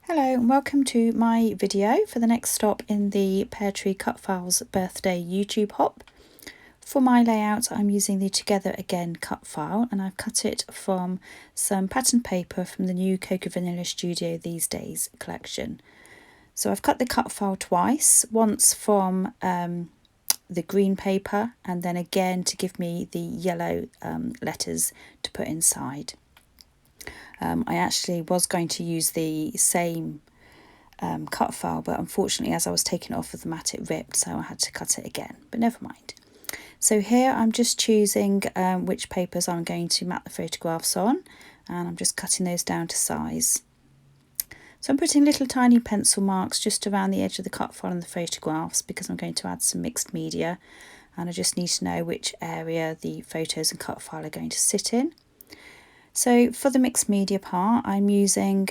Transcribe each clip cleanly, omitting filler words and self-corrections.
Hello and welcome to my video for the next stop in the Peartree Cutfiles birthday YouTube hop. For my layout I'm using the Together Again cut file, and I've cut it from some pattern paper from the new Cocoa Vanilla Studio These Days collection. So I've cut the cut file twice, once from the green paper and then again to give me the yellow letters to put inside. I actually was going to use the same cut file, but unfortunately as I was taking it off of the mat it ripped, so I had to cut it again, but never mind. So here I'm just choosing which papers I'm going to mat the photographs on, and I'm just cutting those down to size. So I'm putting little tiny pencil marks just around the edge of the cut file and the photographs because I'm going to add some mixed media, and I just need to know which area the photos and cut file are going to sit in. So for the mixed media part, I'm using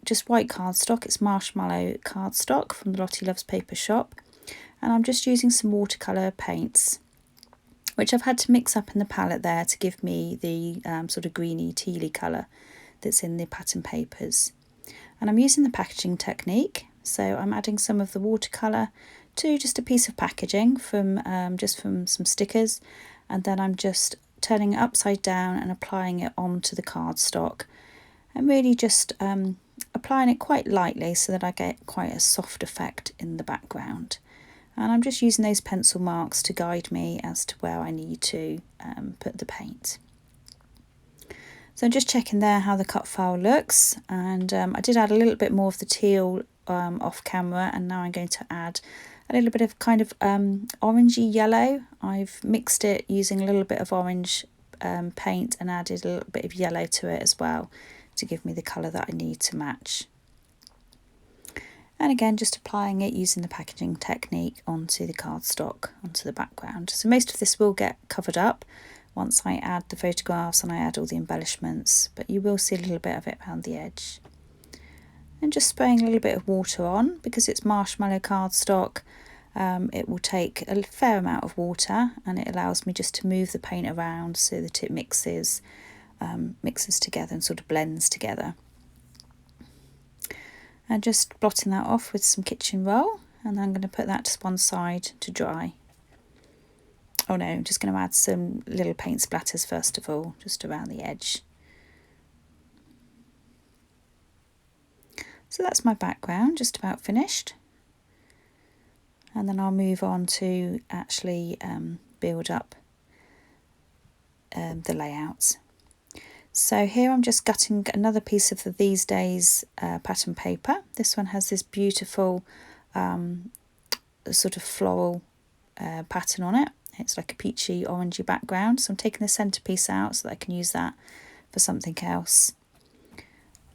just white cardstock. It's marshmallow cardstock from the Lottie Loves Paper shop. And I'm just using some watercolour paints, which I've had to mix up in the palette there to give me the sort of greeny tealy colour that's in the pattern papers. And I'm using the packaging technique. So I'm adding some of the watercolour to just a piece of packaging from some stickers. And then I'm just turning it upside down and applying it onto the cardstock, and really just applying it quite lightly so that I get quite a soft effect in the background. And I'm just using those pencil marks to guide me as to where I need to put the paint. So I'm just checking there how the cut file looks, and I did add a little bit more of the teal off camera, and now I'm going to add a little bit of kind of orangey yellow. I've mixed it using a little bit of orange paint and added a little bit of yellow to it as well to give me the colour that I need to match. And again, just applying it using the packaging technique onto the cardstock, onto the background. So most of this will get covered up once I add the photographs and I add all the embellishments, but you will see a little bit of it around the edge. And just spraying a little bit of water on because it's marshmallow cardstock. It will take a fair amount of water, and it allows me just to move the paint around so that it mixes together and sort of blends together. And just blotting that off with some kitchen roll, and I'm going to put that to one side to dry. Oh no, I'm just going to add some little paint splatters first of all, just around the edge. So that's my background, just about finished. And then I'll move on to actually build up the layouts. So here I'm just gutting another piece of the These Days pattern paper. This one has this beautiful sort of floral pattern on it. It's like a peachy orangey background. So I'm taking the centerpiece out so that I can use that for something else.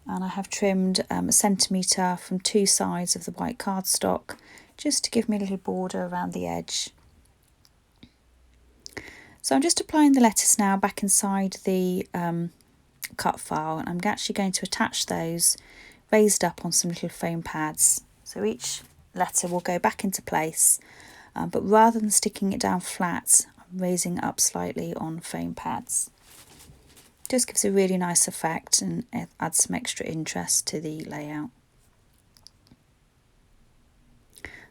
And I have trimmed a centimetre from two sides of the white cardstock just to give me a little border around the edge. So I'm just applying the letters now back inside the cut file, and I'm actually going to attach those raised up on some little foam pads. So each letter will go back into place, but rather than sticking it down flat, I'm raising it up slightly on foam pads. Just gives a really nice effect and it adds some extra interest to the layout.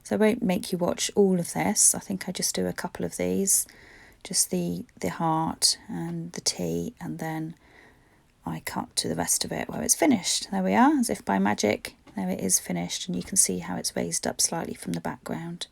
So I won't make you watch all of this. I think I just do a couple of these, just the heart and the T, and then I cut to the rest of it where it's finished. There we are, as if by magic, there it is finished, and you can see how it's raised up slightly from the background.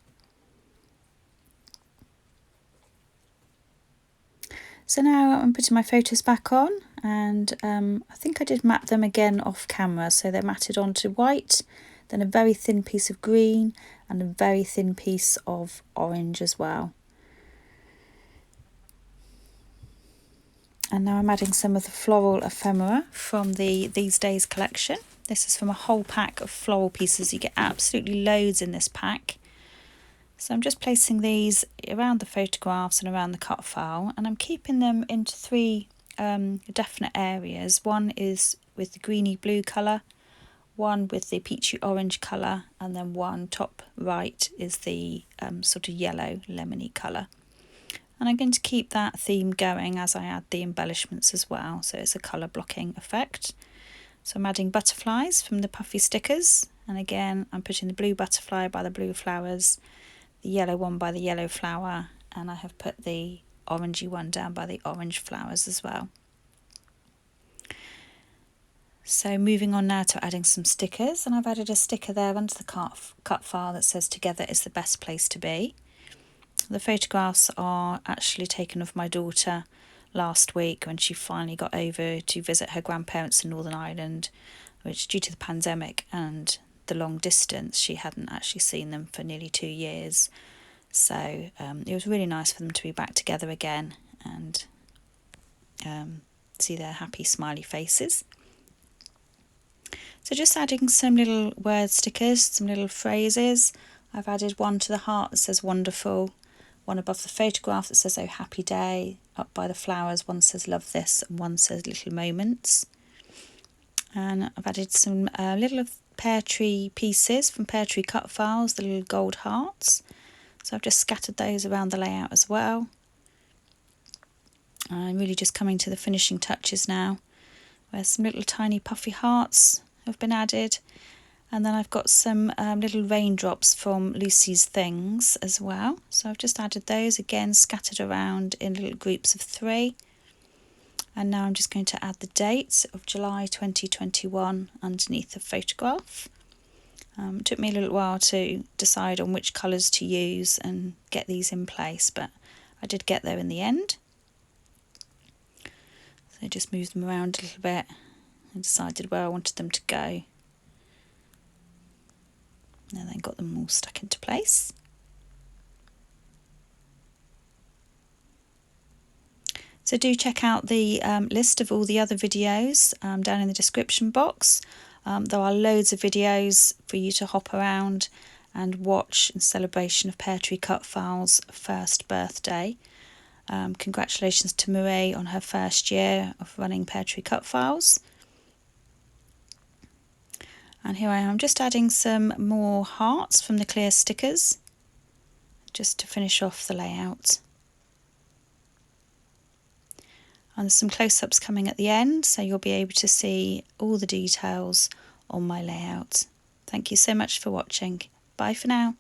So now I'm putting my photos back on, and I think I did mat them again off camera, so they're matted onto white, then a very thin piece of green and a very thin piece of orange as well. And now I'm adding some of the Floral Ephemera from the These Days collection. This is from a whole pack of floral pieces. You get absolutely loads in this pack. So I'm just placing these around the photographs and around the cut file, and I'm keeping them into three definite areas. One is with the greeny blue colour, one with the peachy orange colour, and then one top right is the sort of yellow lemony colour. And I'm going to keep that theme going as I add the embellishments as well, so it's a colour blocking effect. So I'm adding butterflies from the puffy stickers, and again I'm putting the blue butterfly by the blue flowers, the yellow one by the yellow flower, and I have put the orangey one down by the orange flowers as well. So moving on now to adding some stickers, and I've added a sticker there under the cut file that says "Together is the best place to be." The photographs are actually taken of my daughter last week when she finally got over to visit her grandparents in Northern Ireland, which due to the pandemic and the long distance she hadn't actually seen them for nearly 2 years. So it was really nice for them to be back together again and see their happy smiley faces. So just adding some little word stickers, some little phrases. I've added one to the heart that says wonderful, one above the photograph that says oh happy day, up by the flowers one says love this and one says little moments. And I've added some little Peartree pieces from Peartree Cutfiles, the little gold hearts. So I've just scattered those around the layout as well. I'm really just coming to the finishing touches now, where some little tiny puffy hearts have been added, and then I've got some little raindrops from Lucy's Things as well. So I've just added those again, scattered around in little groups of 3. And now I'm just going to add the date of July 2021 underneath the photograph. It took me a little while to decide on which colours to use and get these in place, but I did get there in the end. So I just moved them around a little bit and decided where I wanted them to go. And then got them all stuck into place. So do check out the list of all the other videos down in the description box. There are loads of videos for you to hop around and watch in celebration of Peartree Cutfiles' first birthday. Congratulations to Marie on her first year of running Peartree Cutfiles. And here I am just adding some more hearts from the clear stickers just to finish off the layout. And there's some close-ups coming at the end, so you'll be able to see all the details on my layout. Thank you so much for watching. Bye for now.